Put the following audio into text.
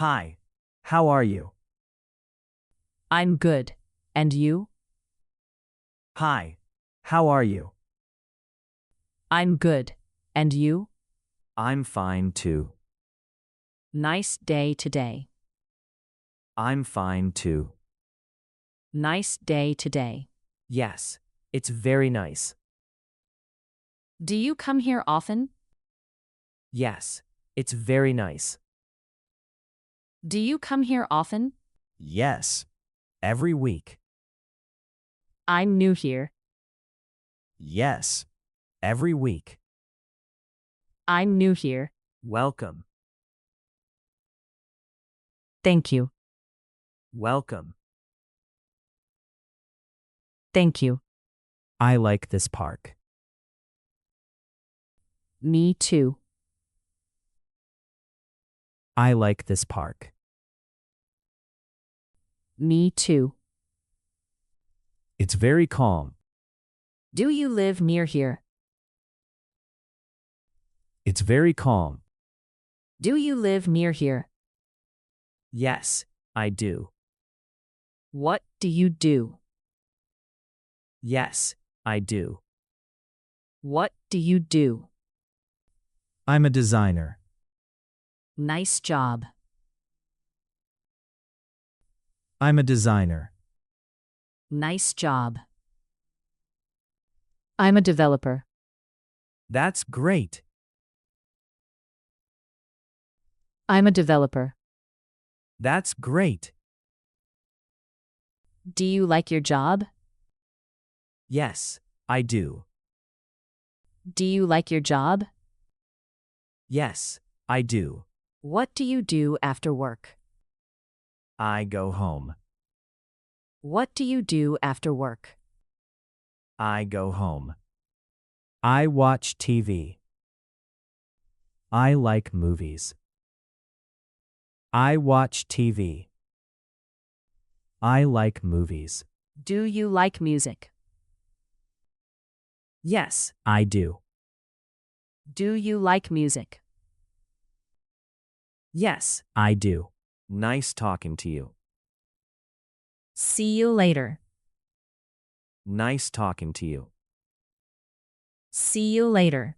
Hi. How are you? I'm good. And you? Hi. How are you? I'm good. And you? I'm fine too. Nice day today. I'm fine too. Nice day today. Yes, it's very nice. Do you come here often? Yes, it's very nice. Do you come here often? Yes, every week. I'm new here. Yes, every week. I'm new here. Welcome. Thank you. Welcome. Thank you. I like this park. Me too. I like this park. Me too. It's very calm. Do you live near here? It's very calm. Do you live near here? Yes, I do. What do you do? Yes, I do. What do you do? I'm a designer. Nice job. I'm a designer. Nice job. I'm a developer. That's great. I'm a developer. That's great. Do you like your job? Yes, I do. Do you like your job? Yes, I do. What do you do after work? I go home. What do you do after work? I go home. I watch TV. I like movies. I watch TV. I like movies. Do you like music? Yes, I do. Do you like music? Yes, I do. Nice talking to you. See you later. Nice talking to you. See you later.